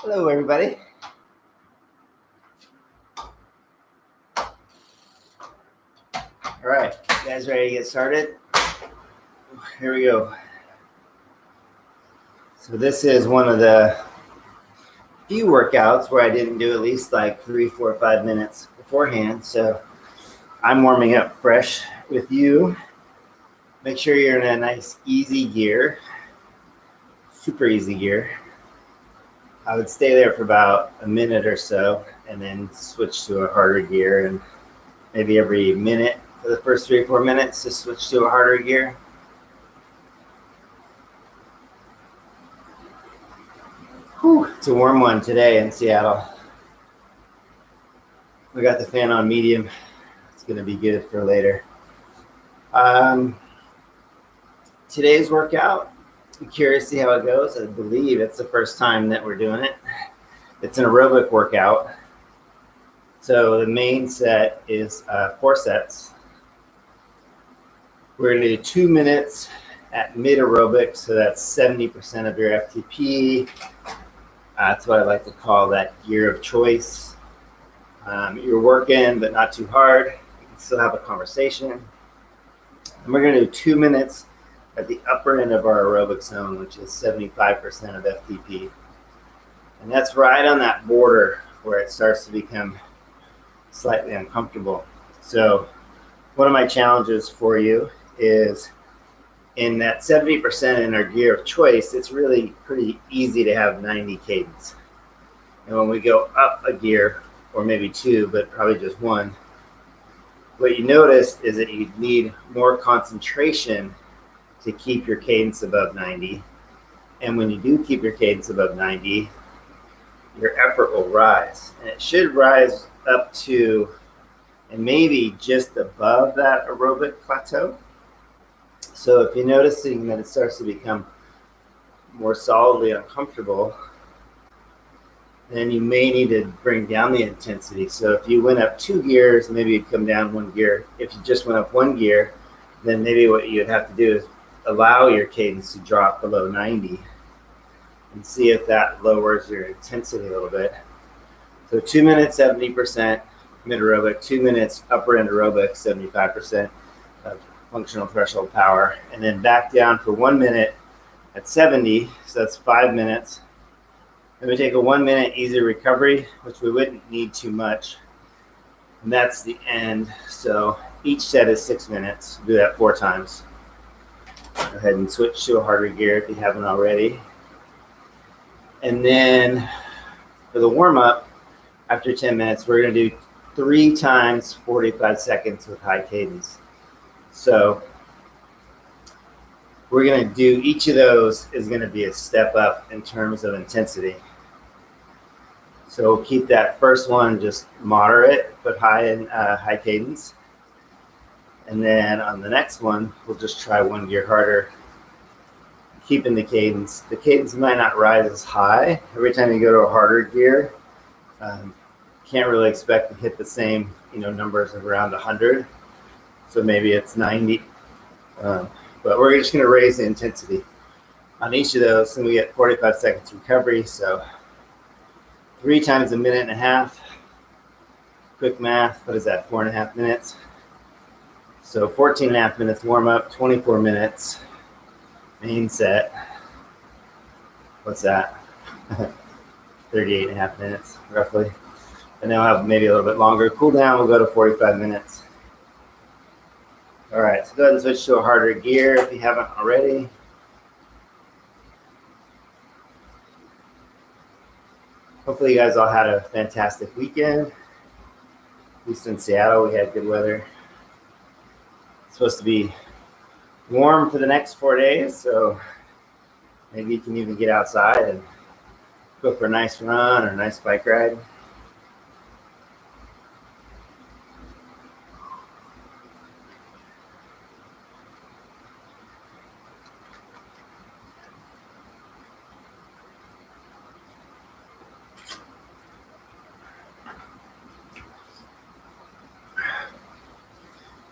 Hello, everybody. All right, you guys ready to get started? Here we go. So this is one of the few workouts where I didn't do at least like 3, 4, 5 minutes beforehand. So I'm warming up fresh with you. Make sure you're in a nice easy gear, super easy gear. I would stay there for about a minute or so and then switch to a harder gear, and maybe every minute for the first 3 or 4 minutes to switch to a harder gear. Whew, it's a warm one today in Seattle. We got the fan on medium. It's going to be good for later. Today's workout, I'm curious to see how it goes. I believe it's the first time that we're doing it. It's an aerobic workout. So the main set is 4 sets. We're going to do 2 minutes at mid aerobic, so that's 70% of your FTP. That's what I like to call that gear of choice. You're working, but not too hard. You can still have a conversation. And we're going to do 2 minutes at the upper end of our aerobic zone, which is 75% of FTP. And that's right on that border where it starts to become slightly uncomfortable. So one of my challenges for you is in that 70% in our gear of choice, it's really pretty easy to have 90 cadence. And when we go up a gear, or maybe 2, but probably just 1, what you notice is that you need more concentration to keep your cadence above 90. And when you do keep your cadence above 90, your effort will rise. And it should rise up to and maybe just above that aerobic plateau. So if you're noticing that it starts to become more solidly uncomfortable, then you may need to bring down the intensity. So if you went up 2 gears, maybe you'd come down 1 gear. If you just went up 1 gear, then maybe what you'd have to do is allow your cadence to drop below 90 and see if that lowers your intensity a little bit. So 2 minutes, 70% mid aerobic, 2 minutes upper end aerobic, 75% of functional threshold power, and then back down for 1 minute at 70. So that's 5 minutes. Then we take a 1 minute easy recovery, which we wouldn't need too much. And that's the end. So each set is 6 minutes. Do that 4 times. Go ahead and switch to a harder gear if you haven't already. And then for the warm-up, after 10 minutes, we're going to do 3 times 45 seconds with high cadence. So we're going to do each of those is going to be a step up in terms of intensity. So we'll keep that first one just moderate, but high cadence. And then on the next one, we'll just try 1 gear harder, keeping the cadence. The cadence might not rise as high. Every time you go to a harder gear, can't really expect to hit the same numbers of around 100. So maybe it's 90. But we're just going to raise the intensity on each of those, and we get 45 seconds recovery. So 3 times a minute and a half. Quick math, what is that, 4.5 minutes? So 14.5 minutes warm up, 24 minutes main set. What's that? 38.5 minutes roughly. And then we'll have maybe a little bit longer cool down. We'll go to 45 minutes. All right, so go ahead and switch to a harder gear if you haven't already. Hopefully you guys all had a fantastic weekend. At least in Seattle, we had good weather. It's supposed to be warm for the next 4 days, so maybe you can even get outside and go for a nice run or a nice bike ride.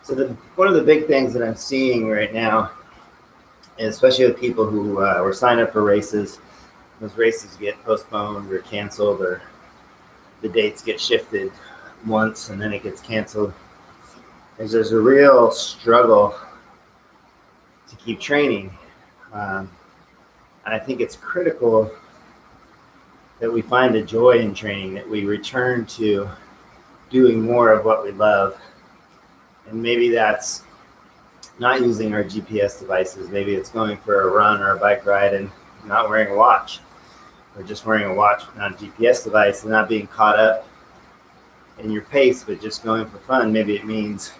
So one of the big things that I'm seeing right now, and especially with people who were signed up for races, those races get postponed or canceled, or the dates get shifted once and then it gets canceled, there's a real struggle to keep training. And I think it's critical that we find the joy in training, that we return to doing more of what we love. And maybe that's not using our GPS devices. Maybe it's going for a run or a bike ride and not wearing a watch, or just wearing a watch not a GPS device and not being caught up in your pace, but just going for fun. Maybe it means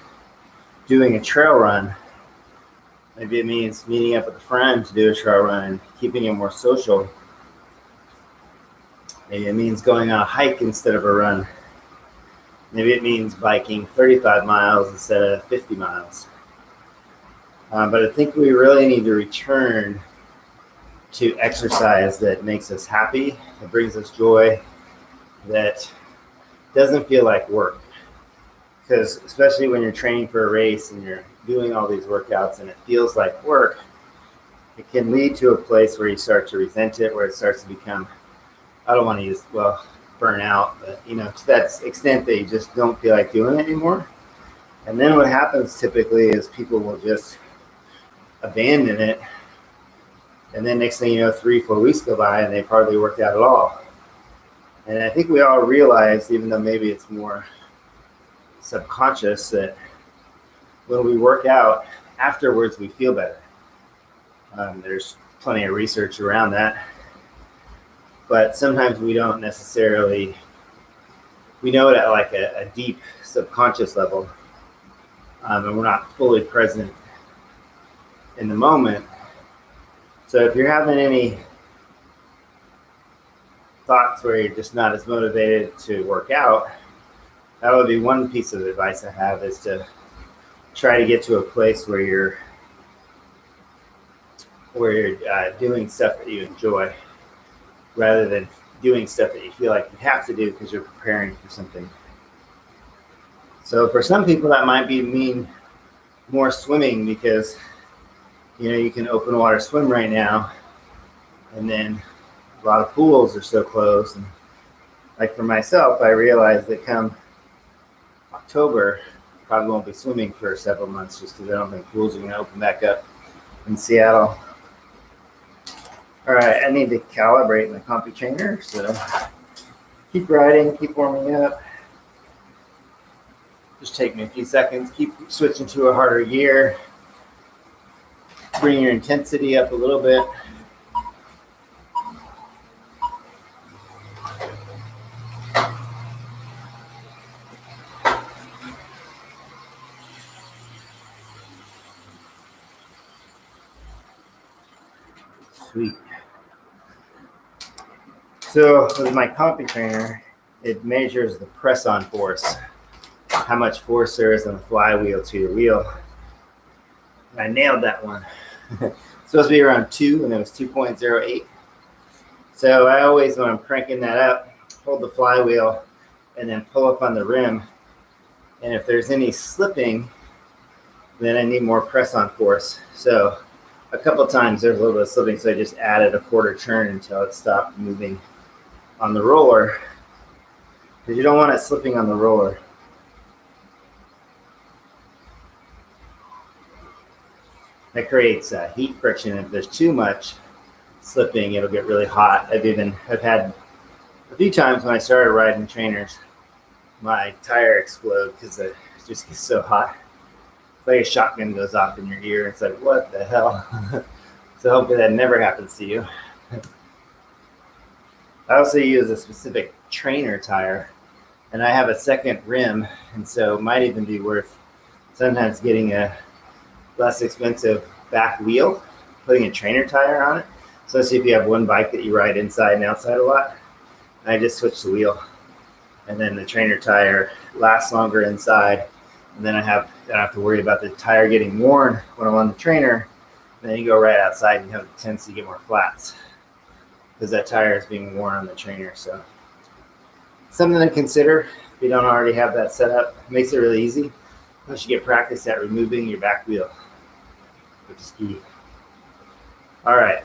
doing a trail run. Maybe it means meeting up with a friend to do a trail run and keeping it more social. Maybe it means going on a hike instead of a run. Maybe it means biking 35 miles instead of 50 miles. But I think we really need to return to exercise that makes us happy, that brings us joy, that doesn't feel like work. Because especially when you're training for a race and you're doing all these workouts and it feels like work, it can lead to a place where you start to resent it, where it starts to become, I don't want to use, burn out, but to that extent that you just don't feel like doing it anymore. And then what happens typically is people will just abandon it. And then next thing you know, 3-4 weeks go by and they've hardly worked out at all. And I think we all realize, even though maybe it's more subconscious, that when we work out, afterwards we feel better. There's plenty of research around that. But sometimes we don't necessarily, we know it at like a deep subconscious level, and we're not fully present in the moment. So if you're having any thoughts where you're just not as motivated to work out, that would be one piece of advice I have, is to try to get to a place where you're doing stuff that you enjoy, rather than doing stuff that you feel like you have to do because you're preparing for something. So for some people that might mean more swimming, because you can open water swim right now, and then a lot of pools are so closed. And like for myself, I realized that come October, probably won't be swimming for several months, just because I don't think pools are going to open back up in Seattle. All right, I need to calibrate my comfy trainer, so keep riding, keep warming up. Just take me a few seconds, keep switching to a harder gear. Bring your intensity up a little bit. Sweet. So with my comfy trainer, it measures the press-on force, how much force there is on the flywheel to your wheel. And I nailed that one. It's supposed to be around 2, and it was 2.08. So I always, when I'm cranking that up, hold the flywheel and then pull up on the rim. And if there's any slipping, then I need more press-on force. So a couple times there's a little bit of slipping, so I just added a quarter turn until it stopped moving on the roller, because you don't want it slipping on the roller. That creates heat friction. If there's too much slipping, it'll get really hot. I've had a few times when I started riding trainers, my tire explode because it just gets so hot. It's like a shotgun goes off in your ear. It's like, what the hell? So hopefully that never happens to you. I also use a specific trainer tire, and I have a second rim, and so it might even be worth sometimes getting a less expensive back wheel, putting a trainer tire on it, especially if you have one bike that you ride inside and outside a lot. I just switch the wheel, and then the trainer tire lasts longer inside, and then I don't have to worry about the tire getting worn when I'm on the trainer. And then you go right outside and you have the tendency to get more flats because that tire is being worn on the trainer. So something to consider if you don't already have that set up. It makes it really easy once you get practice at removing your back wheel, which is key. All right.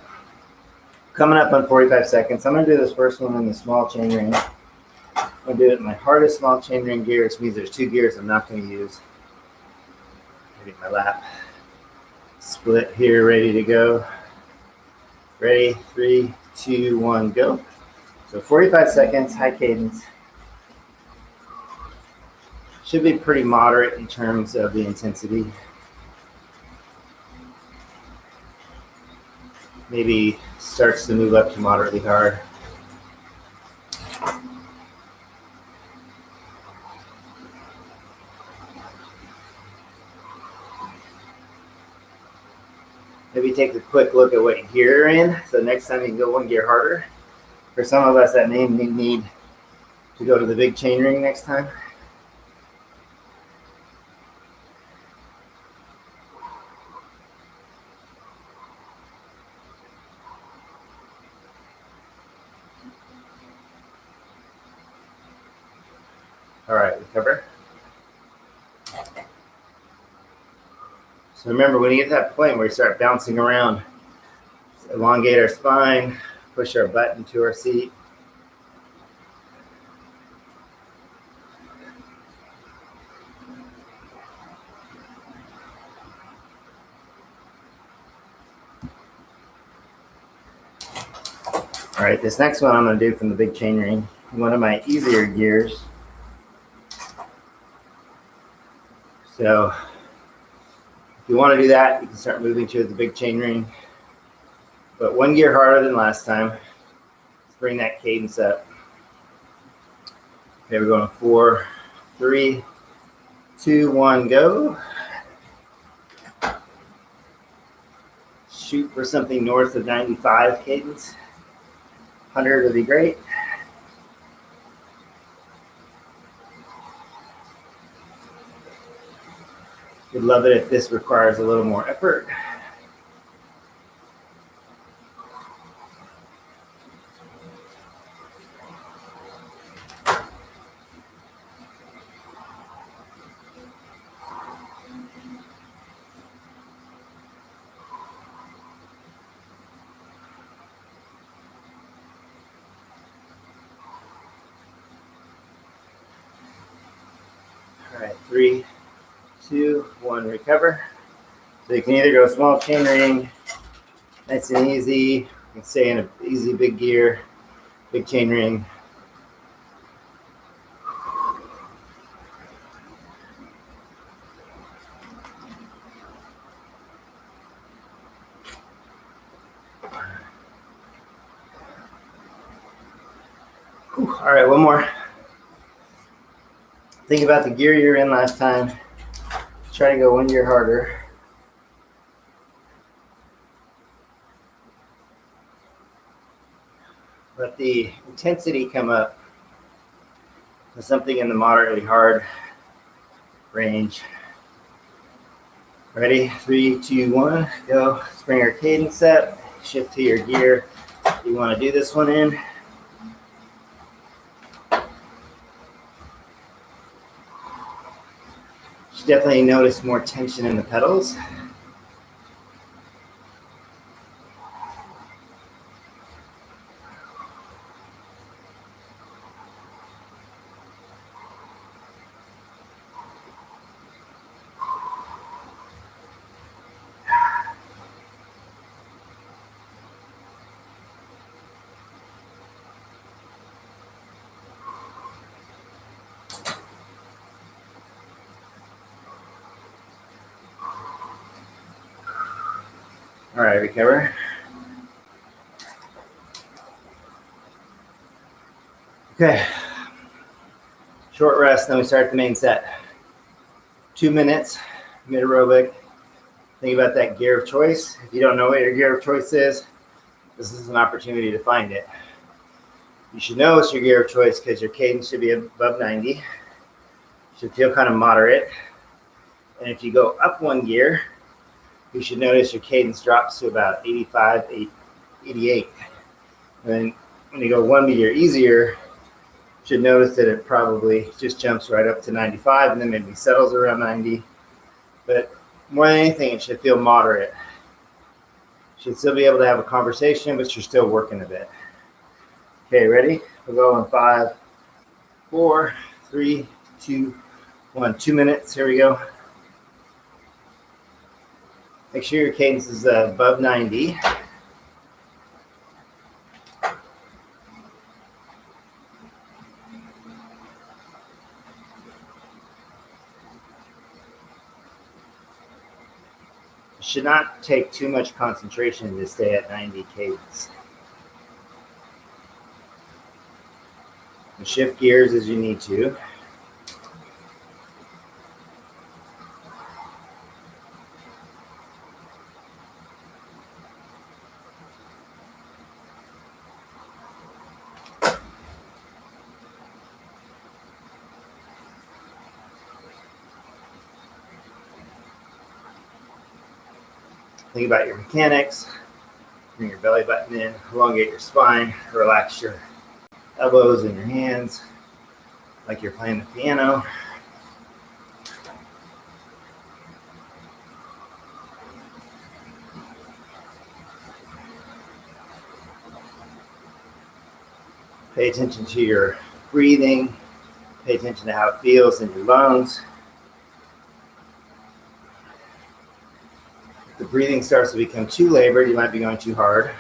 Coming up on 45 seconds. I'm going to do this first one in the small chain ring. I'm going to do it in my hardest small chain ring gear, which means there's 2 gears I'm not going to use. Maybe my lap. Split here, ready to go. Ready, 3, 2, 1, go. So 45 seconds, high cadence. Should be pretty moderate in terms of the intensity. Maybe starts to move up to moderately hard. Maybe take a quick look at what gear you're in, so next time you can go 1 gear harder. For some of us, that may need to go to the big chain ring next time. All right, recover. So remember, when you get to that point where you start bouncing around, elongate our spine, push our butt into our seat. All right, this next one I'm going to do from the big chain ring, one of my easier gears. So if you want to do that, you can start moving to the big chain ring, but 1 gear harder than last time. Let's bring that cadence up. Okay, we're going 4, 3, 2, 1, go. Shoot for something north of 95 cadence. 100 would be great. We'd love it if this requires a little more effort. All right, 3, 2, 1, recover. So you can either go small chain ring, nice and easy. You can stay in an easy big gear, big chain ring. Whew. All right, one more. Think about the gear you were in last time. Try to go 1 gear harder. Let the intensity come up to something in the moderately hard range. Ready? 3, 2, 1, go. Let's bring our cadence up. Shift to your gear you want to do this one in. You definitely notice more tension in the pedals. All right, recover. Okay, short rest, then we start the main set. 2 minutes, mid aerobic. Think about that gear of choice. If you don't know what your gear of choice is, this is an opportunity to find it. You should know it's your gear of choice because your cadence should be above 90. Should feel kind of moderate. And if you go up 1 gear, you should notice your cadence drops to about 85, 88. And then when you go 1 gear easier, you should notice that it probably just jumps right up to 95 and then maybe settles around 90. But more than anything, it should feel moderate. Should still be able to have a conversation, but you're still working a bit. Okay, ready? We'll go in 5, 4, 3, 2, 1. 2 minutes. Here we go. Make sure your cadence is above 90. Should not take too much concentration to stay at 90 cadence. And shift gears as you need to. Think about your mechanics. Bring your belly button in, elongate your spine, relax your elbows and your hands like you're playing the piano. Pay attention to your breathing. Pay attention to how it feels in your lungs. If the breathing starts to become too labored, you might be going too hard.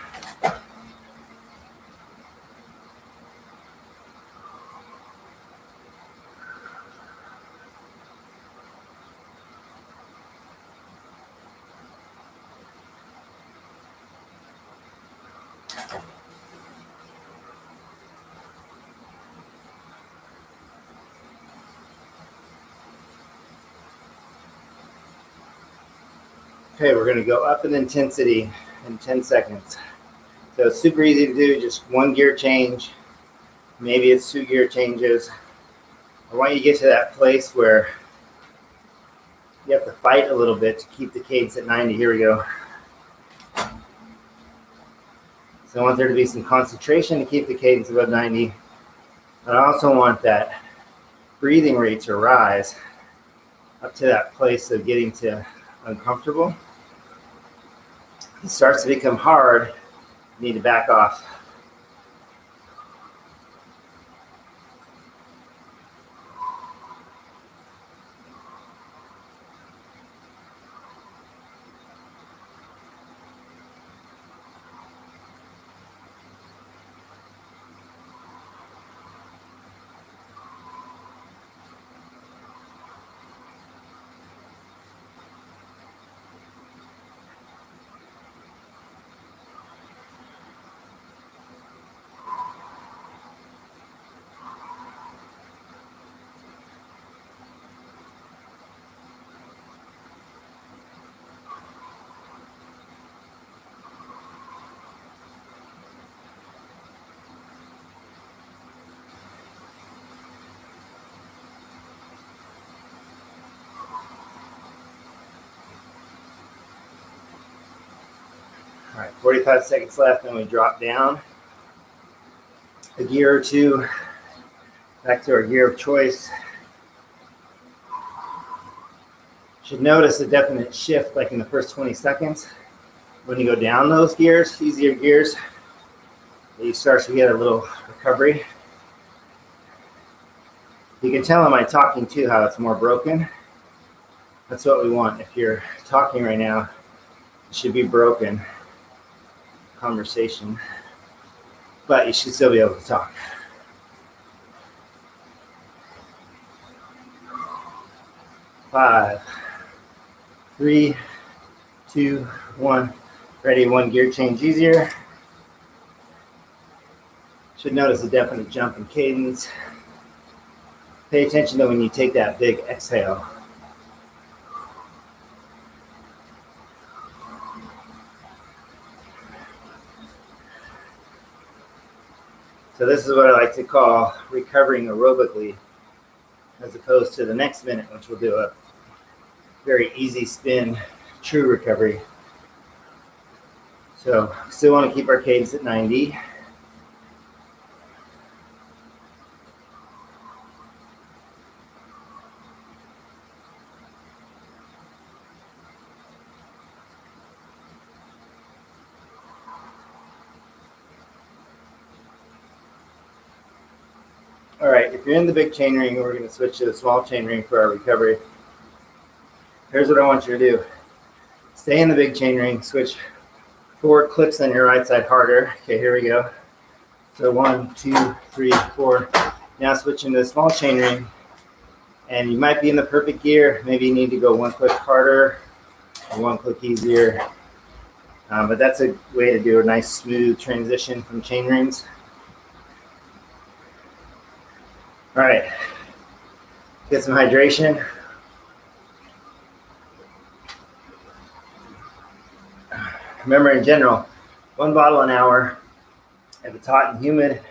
Okay, we're going to go up in intensity in 10 seconds. So it's super easy to do, just one gear change. Maybe it's 2 gear changes. I want you to get to that place where you have to fight a little bit to keep the cadence at 90. Here we go. So I want there to be some concentration to keep the cadence above 90. But I also want that breathing rate to rise up to that place of getting to uncomfortable. If it starts to become hard, you need to back off. All right, 45 seconds left, then we drop down a gear or 2, back to our gear of choice. Should notice a definite shift like in the first 20 seconds. When you go down those gears, easier gears, you start to get a little recovery. You can tell in my talking too how it's more broken. That's what we want. If you're talking right now, it should be broken conversation, but you should still be able to talk. 5, 3, 2, 1. Ready, 1 gear change easier. Should notice a definite jump in cadence. Pay attention to when you take that big exhale. So this is what I like to call recovering aerobically, as opposed to the next minute, which we'll do a very easy spin, true recovery. So still want to keep our cadence at 90. All right, if you're in the big chain ring, we're going to switch to the small chain ring for our recovery. Here's what I want you to do. Stay in the big chain ring, switch 4 clicks on your right side harder. Okay, here we go. So 1, 2, 3, 4. Now switching to the small chain ring, and you might be in the perfect gear. Maybe you need to go 1 click harder or 1 click easier. But that's a way to do a nice smooth transition from chain rings. All right, get some hydration. Remember, in general, 1 bottle an hour. If it's hot and humid,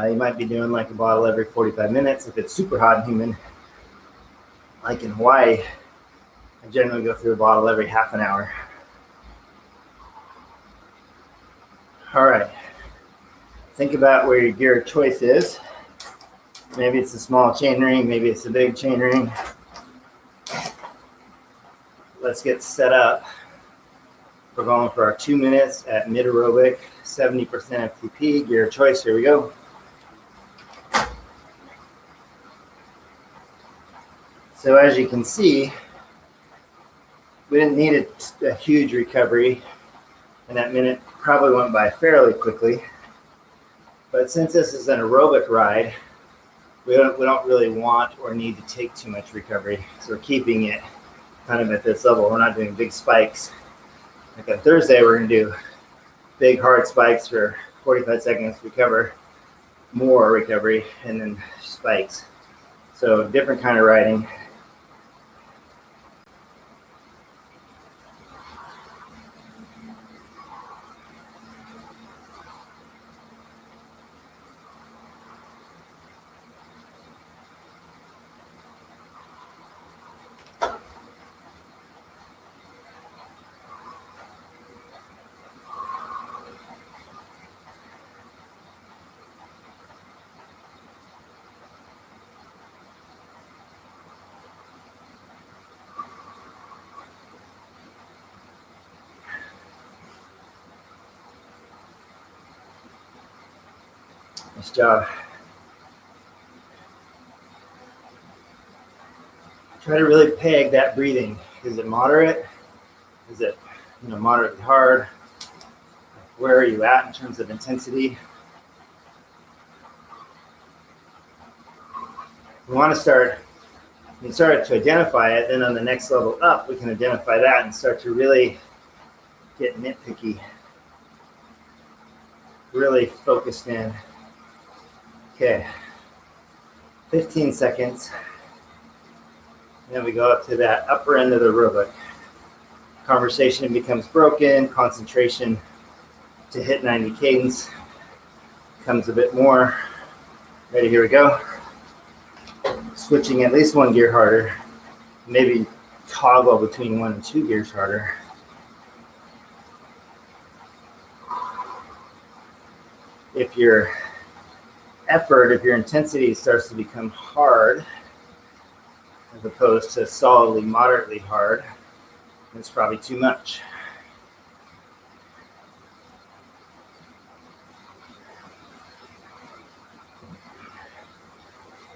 you might be doing like a bottle every 45 minutes. If it's super hot and humid, like in Hawaii, I generally go through a bottle every half an hour. All right, think about where your gear of choice is. Maybe it's a small chain ring, maybe it's a big chain ring. Let's get set up. We're going for our 2 minutes at mid aerobic, 70% FTP, gear of choice. Here we go. So as you can see, we didn't need a huge recovery, and that minute probably went by fairly quickly. But since this is an aerobic ride, we don't really want or need to take too much recovery. So we're keeping it kind of at this level. We're not doing big spikes. Like on Thursday, we're going to do big hard spikes for 45 seconds, recover, more recovery, and then spikes. So different kind of riding. Nice job. Try to really peg that breathing. Is it moderate? Is it moderately hard? Where are you at in terms of intensity? We want to start to identify it, then on the next level up, we can identify that and start to really get nitpicky, really focused in. Okay, 15 seconds. And then we go up to that upper end of the aerobic. Conversation becomes broken, concentration to hit 90 cadence becomes a bit more. Ready, here we go. Switching at least 1 gear harder, maybe toggle between 1 and 2 gears harder. If your intensity starts to become hard, as opposed to solidly, moderately hard, it's probably too much.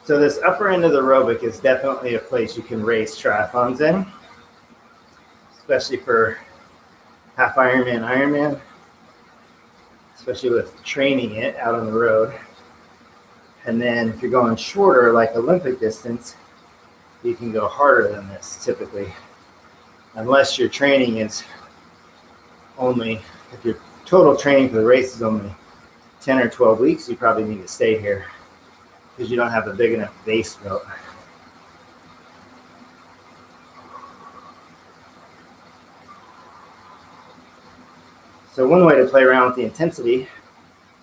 So this upper end of the aerobic is definitely a place you can race triathlons in, especially for half Ironman, especially with training it out on the road. And then if you're going shorter, like Olympic distance, you can go harder than this typically, unless your training is only, if your total training for the race is only 10 or 12 weeks, you probably need to stay here because you don't have a big enough base built. So one way to play around with the intensity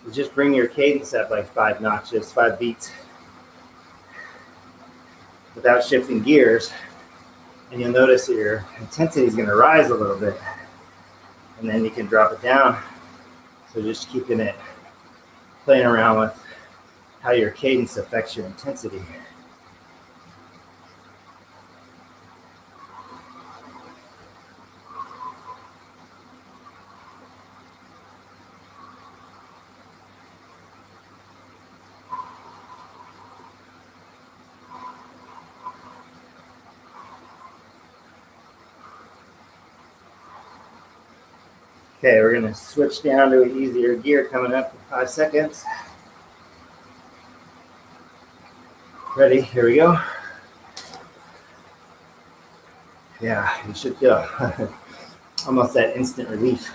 is just bring your cadence up like 5 notches, 5 beats, without shifting gears, and you'll notice that your intensity is going to rise a little bit, and then you can drop it down. So just keeping it, playing around with how your cadence affects your intensity. Okay, we're going to switch down to an easier gear coming up in 5 seconds. Ready? Here we go. Yeah, you should feel almost that instant relief.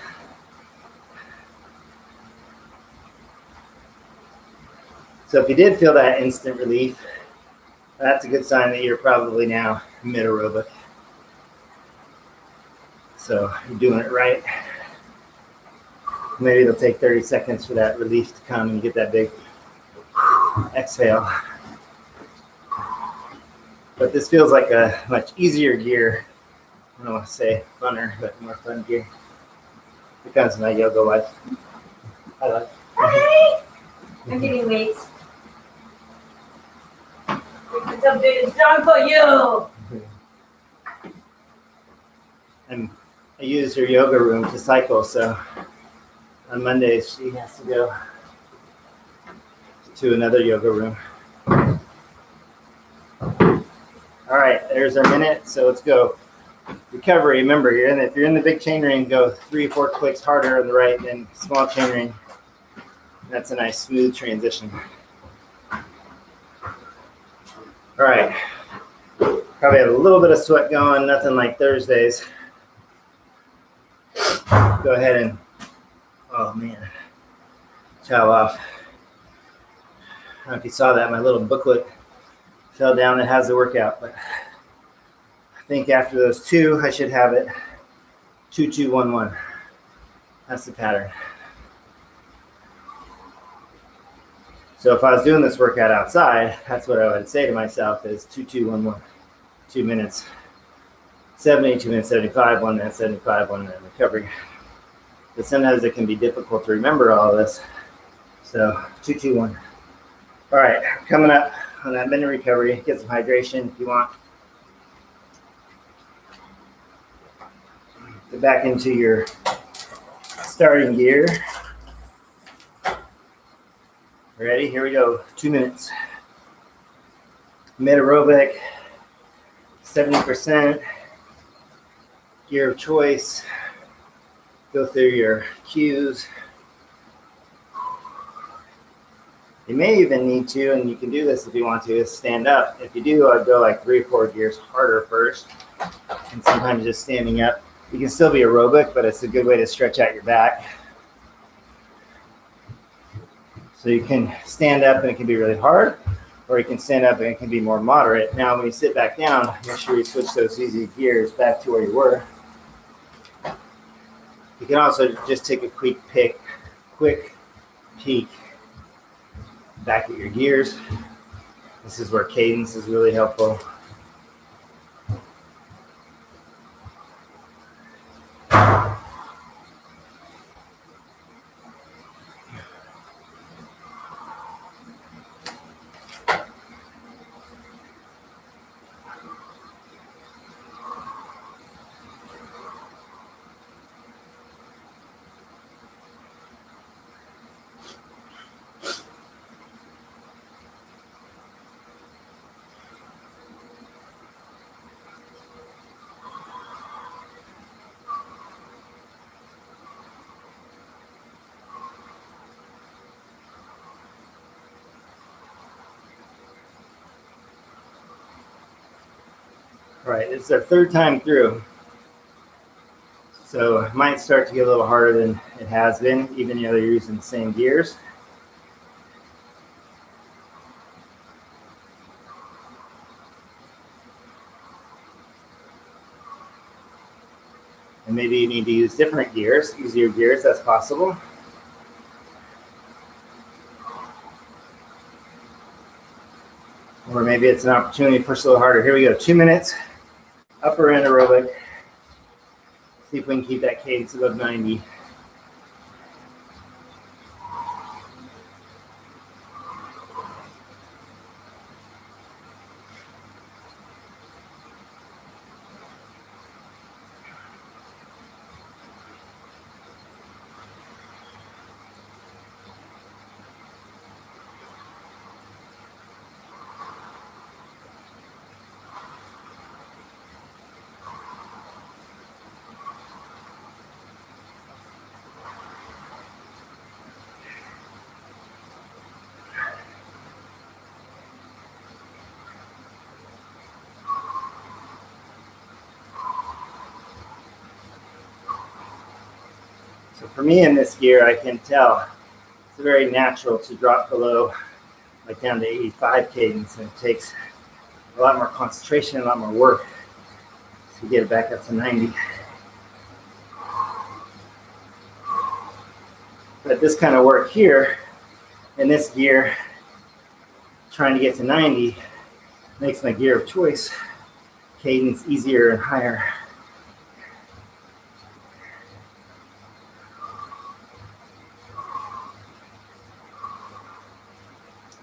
So if you did feel that instant relief, that's a good sign that you're probably now mid-aerobic. So you're doing it right. Maybe it'll take 30 seconds for that relief to come and you get that big exhale. But this feels like a much easier gear. I don't want to say funner, but more fun gear. It comes to my yoga life. I like. Hi! I'm getting weights. It's a big strong for you. And I use her yoga room to cycle, so on Mondays she has to go to another yoga room. All right, there's our minute, so let's go. Recovery, remember, if you're in the big chain ring, go 3 or 4 clicks harder on the right than small chain ring. That's a nice smooth transition. All right, probably have a little bit of sweat going, nothing like Thursdays. Go ahead and, oh man, chow off. I don't know if you saw that, my little booklet fell down that has the workout, but I think after those 2, I should have it 2-2-1-1. That's the pattern. So if I was doing this workout outside, that's what I would say to myself is 2-2-1-1, 2 minutes, 70, 2 minutes 75, 1 minute 75, 1 minute recovery. But sometimes it can be difficult to remember all of this. So 2-2-1. All right, coming up on that minute recovery, get some hydration if you want. Get back into your starting gear. Ready? Here we go. 2 minutes. Mid aerobic, 70%. Gear of choice. Go through your cues. You may even need to, and you can do this if you want to, is stand up. If you do, I'd go like 3 or 4 gears harder first. And sometimes just standing up. You can still be aerobic, but it's a good way to stretch out your back. So you can stand up and it can be really hard, or you can stand up and it can be more moderate. Now, when you sit back down, make sure you switch those easy gears back to where you were. You can also just take a quick peek back at your gears. This is where cadence is really helpful. All right, it's our 3rd time through. So it might start to get a little harder than it has been, even though you're using the same gears. And maybe you need to use different gears, easier gears, that's possible. Or maybe it's an opportunity to push a little harder. Here we go, 2 minutes, upper end aerobic. See if we can keep that cadence above 90. So for me in this gear, I can tell it's very natural to drop below, like down to 85 cadence, and it takes a lot more concentration, a lot more work to get it back up to 90. But this kind of work here, in this gear, trying to get to 90, makes my gear of choice cadence easier and higher.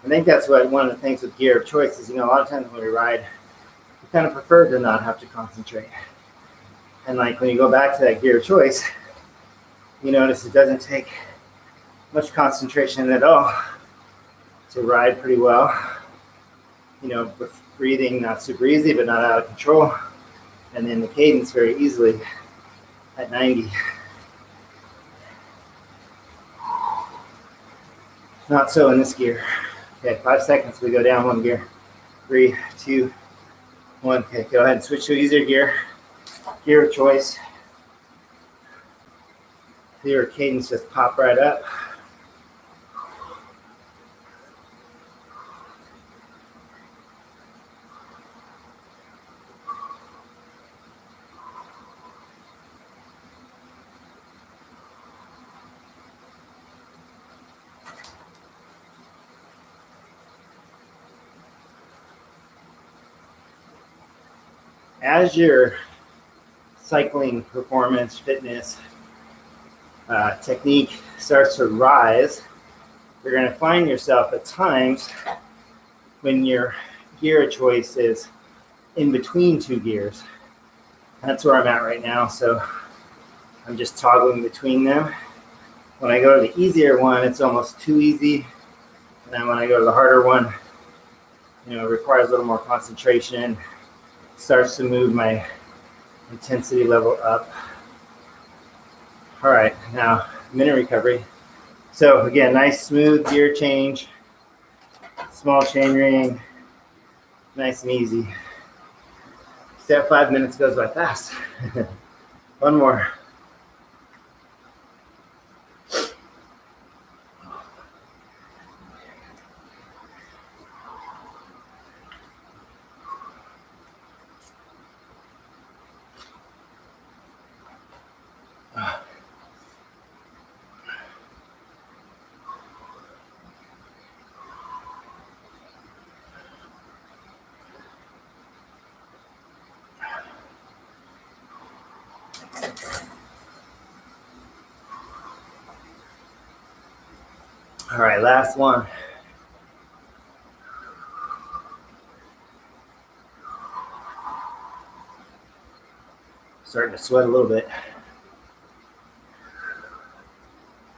I think that's what one of the things with gear of choice is, a lot of times when we ride, we kind of prefer to not have to concentrate. And like when you go back to that gear of choice, you notice it doesn't take much concentration at all to ride pretty well. With breathing not super easy, but not out of control. And then the cadence very easily at 90. Not so in this gear. Okay, 5 seconds, we go down one gear. 3, 2, 1. Okay, go ahead and switch to easier gear. Gear of choice. Your cadence just pop right up. As your cycling performance, fitness, technique starts to rise, you're going to find yourself at times when your gear of choice is in between two gears. That's where I'm at right now, so I'm just toggling between them. When I go to the easier one, it's almost too easy. And then when I go to the harder one, it requires a little more concentration. Starts to move my intensity level up. All right, now minute recovery. So again, nice smooth gear change, small chain ring, nice and easy. That 5 minutes goes by fast. One more. All right, last one. Starting to sweat a little bit.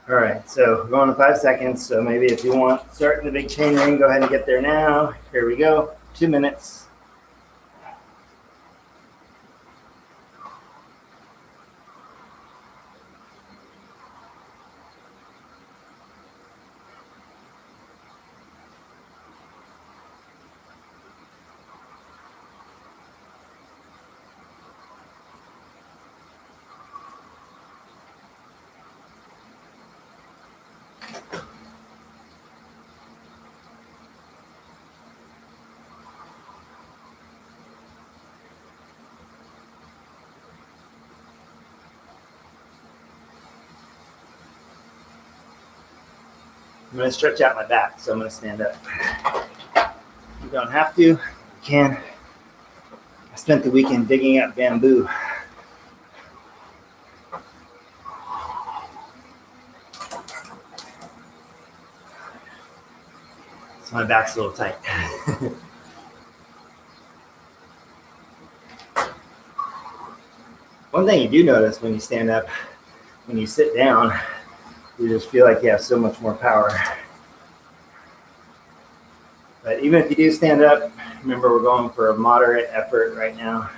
All right, so we're going to 5 seconds. So maybe if you want, starting the big chain ring, go ahead and get there now. Here we go, 2 minutes. I'm going to stretch out my back, so I'm going to stand up. You don't have to, you can. I spent the weekend digging up bamboo. So my back's a little tight. One thing you do notice when you stand up, when you sit down, you just feel like you have so much more power. But even if you do stand up, remember we're going for a moderate effort right now.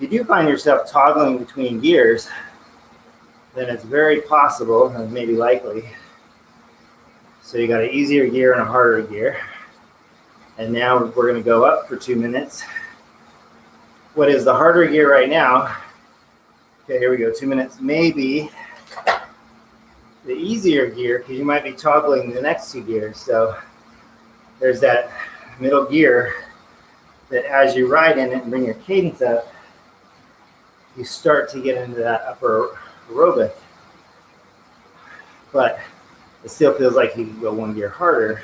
If you do find yourself toggling between gears, then it's very possible, and maybe likely. So you got an easier gear and a harder gear. And now we're going to go up for 2 minutes. What is the harder gear right now? Okay, here we go, 2 minutes. Maybe the easier gear, because you might be toggling the next two gears. So there's that middle gear that as you ride in it and bring your cadence up, you start to get into that upper aerobic. But it still feels like you can go one gear harder.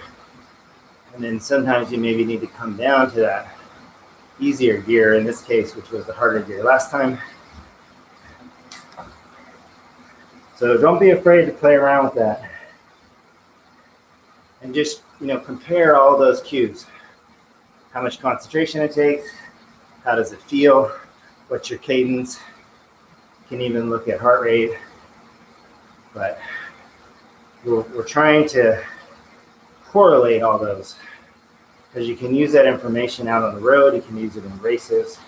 And then sometimes you maybe need to come down to that easier gear, in this case, which was the harder gear last time. So don't be afraid to play around with that. And just, compare all those cues. How much concentration it takes, how does it feel, what's your cadence. You can even look at heart rate. But we're trying to correlate all those, because you can use that information out on the road, you can use it in races.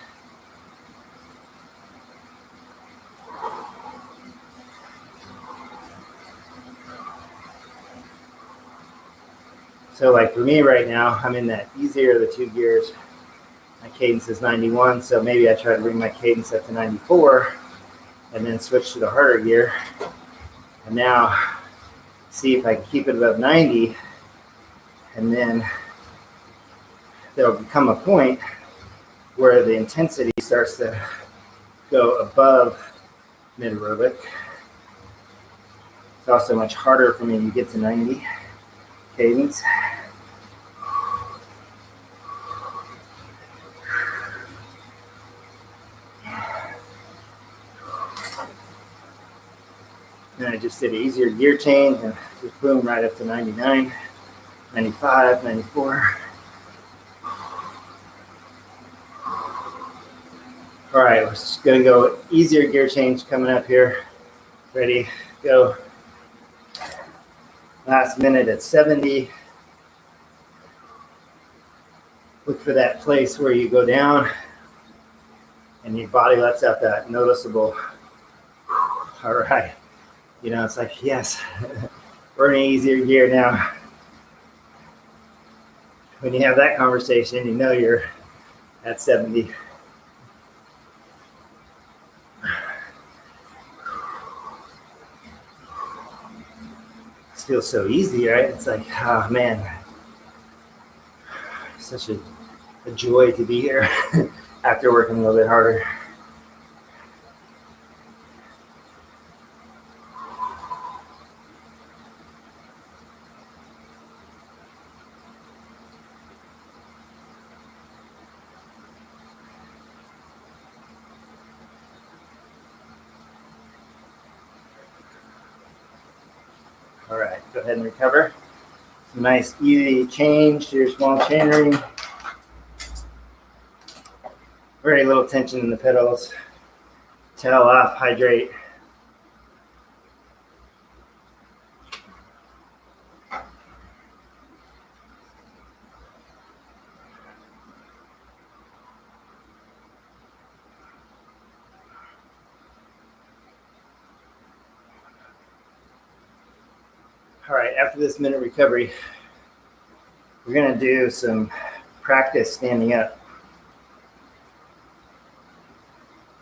So like for me right now, I'm in that easier of the two gears. My cadence is 91, so maybe I try to bring my cadence up to 94 and then switch to the harder gear. And now see if I can keep it above 90, and then there'll become a point where the intensity starts to go above mid aerobic. It's also much harder for me to get to 90 cadence. And I just did an easier gear change and just boom, right up to 99, 95, 94. All right, we're just gonna go easier gear change coming up here. Ready, go. Last minute at 70. Look for that place where you go down and your body lets out that noticeable, all right. It's like, yes, we're in easier gear now. When you have that conversation, you're at 70. It feels so easy, right? It's like, oh man, such a joy to be here after working a little bit harder. All right, go ahead and recover. Some nice easy change to your small chain ring. Very little tension in the pedals. Tail off, hydrate. All right, after this minute recovery, we're gonna do some practice standing up.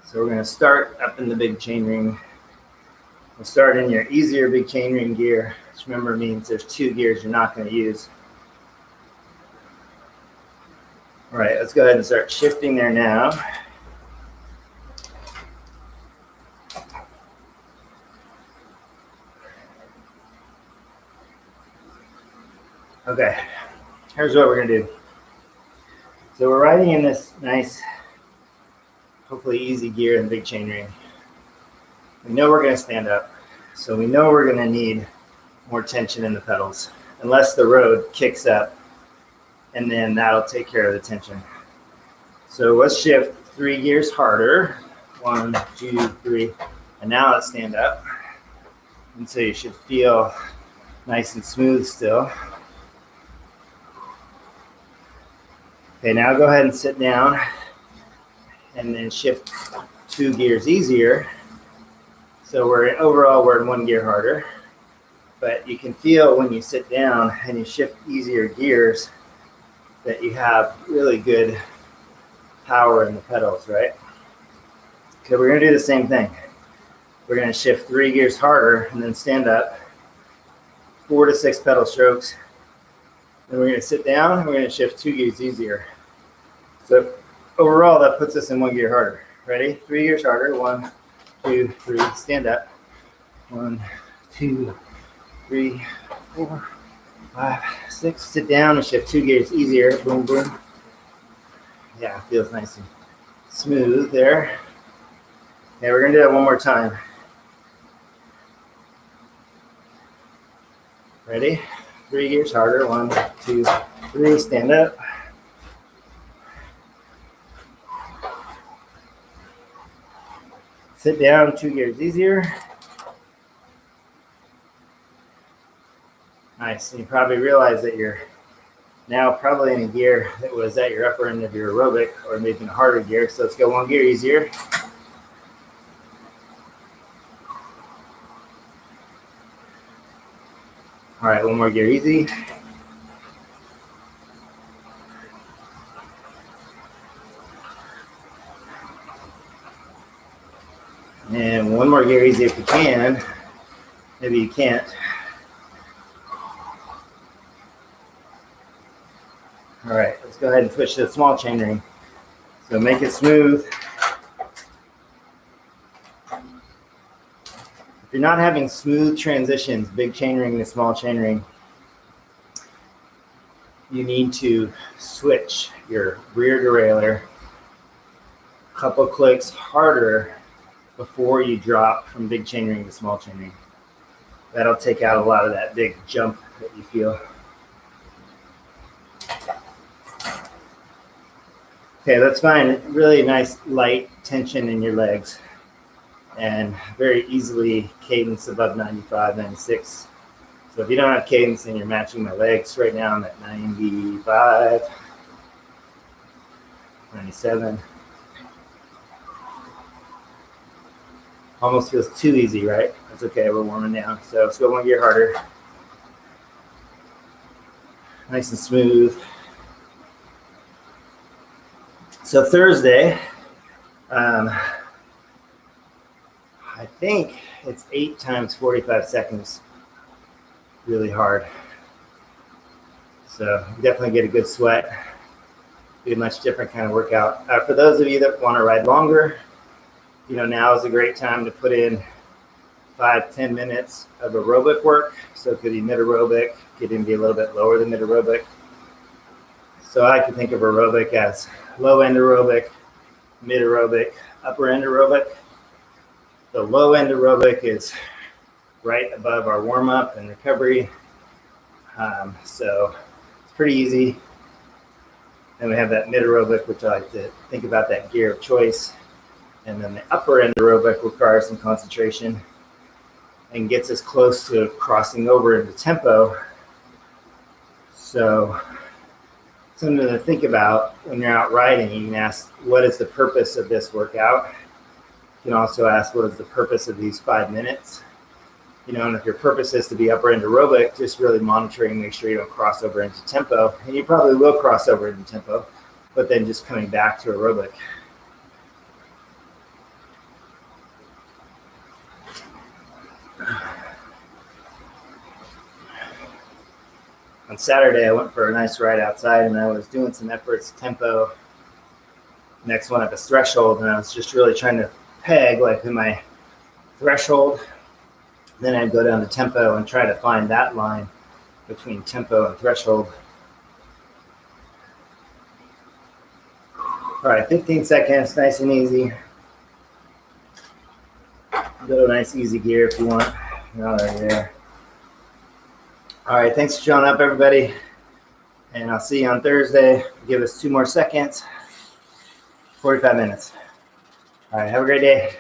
So we're gonna start up in the big chain ring. We'll start in your easier big chain ring gear, which remember means there's two gears you're not gonna use. All right, let's go ahead and start shifting there now. Okay, here's what we're gonna do. So we're riding in this nice, hopefully easy gear in the big chain ring. We know we're gonna stand up, so we know we're gonna need more tension in the pedals, unless the road kicks up, and then that'll take care of the tension. So let's shift 3 gears harder. 1, 2, 3, and now let's stand up. And so you should feel nice and smooth still. Okay, now go ahead and sit down and then shift 2 gears easier. So we're in 1 gear harder, but you can feel when you sit down and you shift easier gears that you have really good power in the pedals, right? Okay, we're gonna do the same thing. We're gonna shift 3 gears harder and then stand up, 4 to 6 pedal strokes. Then we're gonna sit down and we're gonna shift 2 gears easier. So overall, that puts us in 1 gear harder. Ready? 3 gears harder. 1, 2, 3. Stand up. 1, 2, 3, 4, 5, 6. Sit down and shift 2 gears easier. Boom, boom. Yeah, feels nice and smooth there. Okay, we're gonna do that one more time. Ready? 3 gears harder. 1, 2, 3. Stand up. Sit down, 2 gears easier. Nice. And you probably realize that you're now probably in a gear that was at your upper end of your aerobic, or maybe in a harder gear. So let's go 1 gear easier. All right, 1 more gear easy. And 1 more gear easy if you can. Maybe you can't. All right, let's go ahead and switch to the small chain ring. So make it smooth. If you're not having smooth transitions, big chain ring to small chain ring, you need to switch your rear derailleur a couple clicks harder before you drop from big chain ring to small chain ring. That'll take out a lot of that big jump that you feel. Okay, that's fine. Really nice light tension in your legs and very easily cadence above 95, 96. So if you don't have cadence and you're matching my legs, right now I'm at 95, 97. Almost feels too easy, right? That's okay, we're warming down. So let's go 1 gear harder. Nice and smooth. So Thursday, I think it's 8 times 45 seconds, really hard. So definitely get a good sweat, be a much different kind of workout. For those of you that want to ride longer, now is a great time to put in 5-10 minutes of aerobic work. So it could be mid aerobic, could even be a little bit lower than mid aerobic. So I can think of aerobic as low end aerobic, mid aerobic, upper end aerobic. The low end aerobic is right above our warm up and recovery. So it's pretty easy. Then we have that mid aerobic, which I like to think about that gear of choice. And then the upper end aerobic requires some concentration and gets us close to crossing over into tempo. So something to think about when you're out riding. You can ask, what is the purpose of this workout? You can also ask, what is the purpose of these 5 minutes? And if your purpose is to be upper end aerobic, just really monitoring, make sure you don't cross over into tempo. And you probably will cross over into tempo, but then just coming back to aerobic. On Saturday, I went for a nice ride outside, and I was doing some efforts, tempo. Next one up is threshold, and I was just really trying to peg like in my threshold. Then I'd go down to tempo and try to find that line between tempo and threshold. All right, 15 seconds, nice and easy. Go to a nice easy gear if you want. All right, there. All right, thanks for showing up, everybody. And I'll see you on Thursday. Give us 2 more seconds. 45 minutes. All right, have a great day.